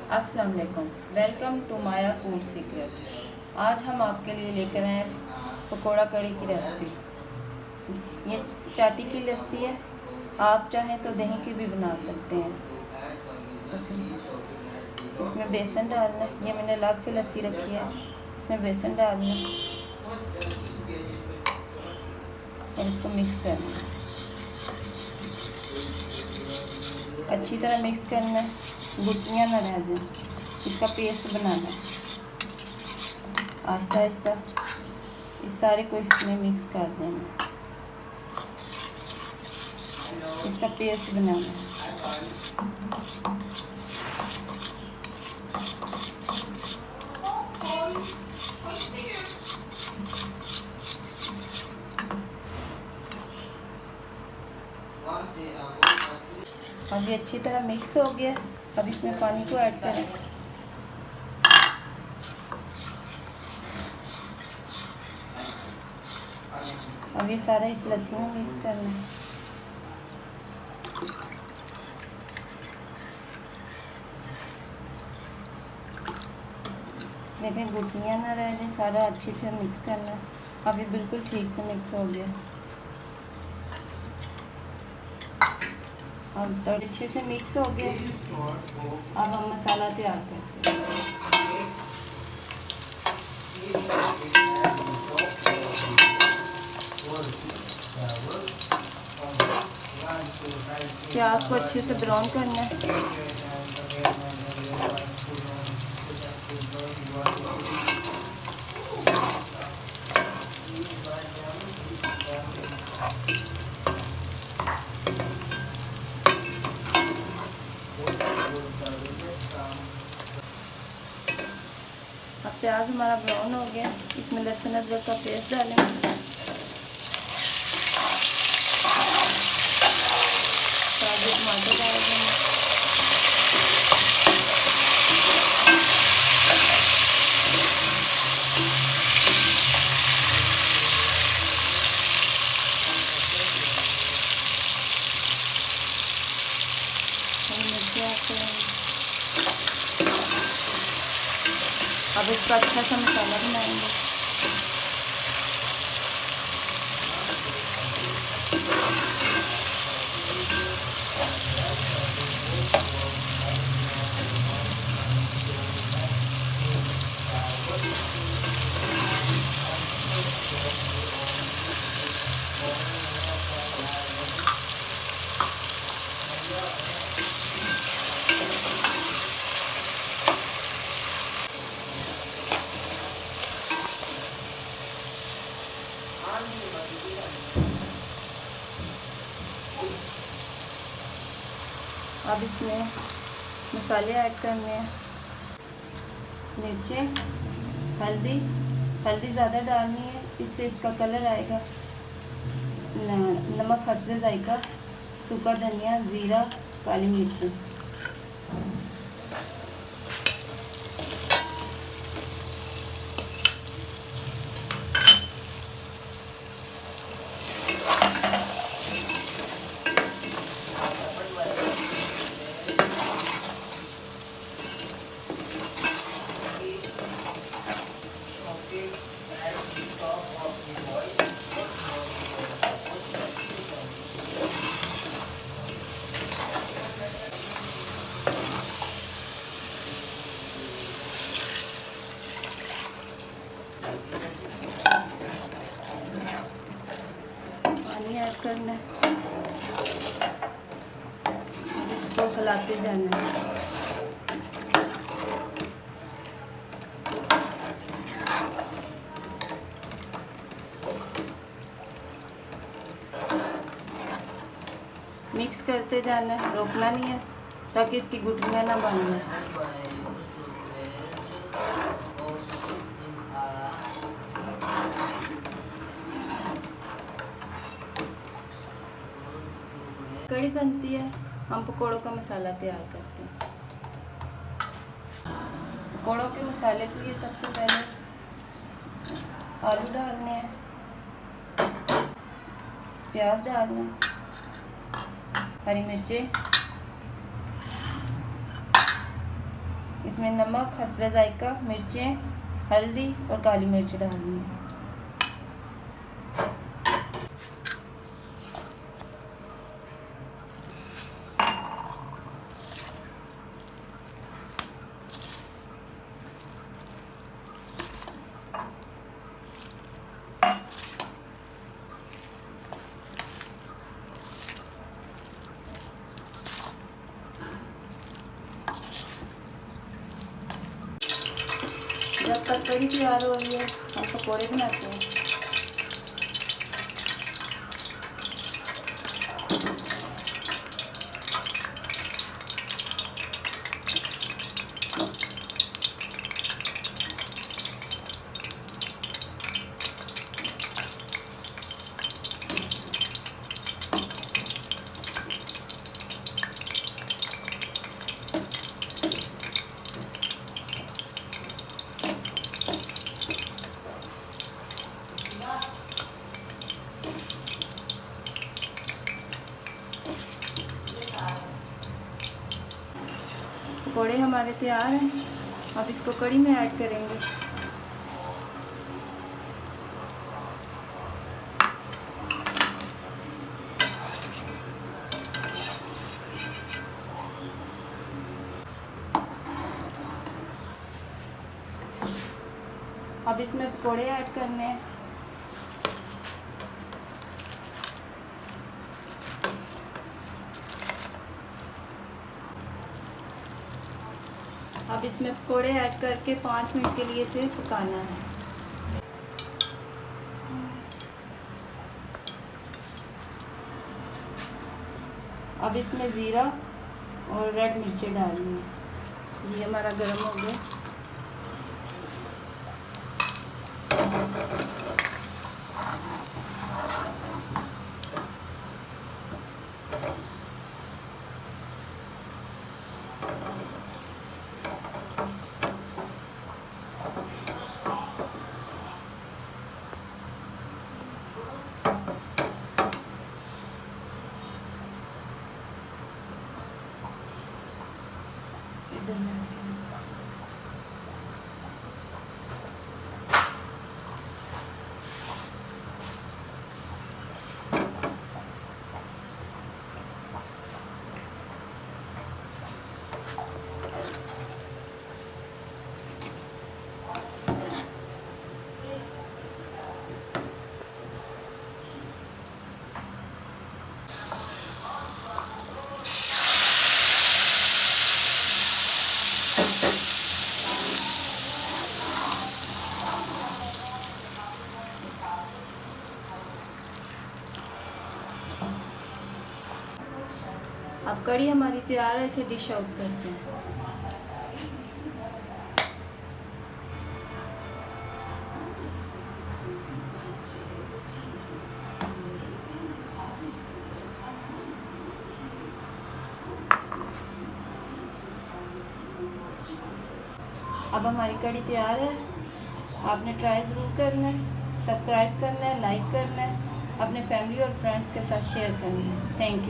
अस्सलाम वालेकुम, welcome to Maya food secret. आज हम आपके लिए लेकर आए पकोड़ा कड़ी की रेसिपी। ये चाटी की लस्सी है, आप चाहें तो दही की भी बना सकते हैं। तो फिर इसमें बेसन डालना है, ये मैंने अलग से लस्सी रखी है, इसमें बेसन डालना और इसको मिक्स करना है, अच्छी तरह मिक्स करना है, गुठलियाँ ना रह जाए। इसका पेस्ट बनाना है आहिस्ता आहिस्ता, इस सारे को इसमें मिक्स कर देना, इसका पेस्ट बनाना है। अब ये अच्छी तरह मिक्स हो गया, अब इसमें पानी को ऐड करें। अब ये सारा इस लस्सी में मिक्स करना है। देखें गुठलियाँ ना रह जाए, सारा अच्छी से मिक्स करना है। अब ये बिल्कुल ठीक से मिक्स हो गया। अब तो अच्छे से मिक्स हो गया, अब हम मसाला तैयार करते हैं। प्याज को अच्छे से ब्राउन करना है। अब प्याज हमारा ब्राउन हो गया, इसमें लहसुन अदरक का पेस्ट डालेंगे, ताजे टमाटर डाल देंगे, मिर्ची ऐड करेंगे। अब इसका अच्छा सा मसाला बनाएंगे। अब इसमें मसाले ऐड करने हैं, मिर्चें, हल्दी ज़्यादा डालनी है, इससे इसका कलर आएगा। नमक हस्बे जायका, सूखा धनिया, ज़ीरा, काली मिर्च। पानी ऐड करना है, इसको खिलाते जाना है। मिक्स करते जाना है, रोकना नहीं है ताकि इसकी गुठलियाँ ना बन जाए। कड़ी बनती है, हम पकोड़ों का मसाला तैयार करते हैं। पकोड़ों के मसाले के लिए सबसे पहले आलू डालने हैं, प्याज डालना है, हरी मिर्चें, इसमें नमक, हस्बे जायका, मिर्चें, हल्दी और काली मिर्च डालनी है। जब तक कड़ी तैयार हो रही है हम पकौड़े बनाते हैं। पकौड़े हमारे तैयार हैं। अब इसको कड़ी में ऐड करेंगे। अब इसमें पकौड़े ऐड करने हैं। अब इसमें पकौड़े ऐड करके 5 मिनट के लिए इसे पकाना है। अब इसमें ज़ीरा और रेड मिर्ची डालनी है। ये हमारा गर्म हो गया। अब कड़ी हमारी तैयार है, इसे डिश आउट करते हैं। अब हमारी कड़ी तैयार है। आपने ट्राई ज़रूर करना है, सब्सक्राइब करना है, लाइक करना है, अपने फैमिली और फ्रेंड्स के साथ शेयर करना है। Thank you.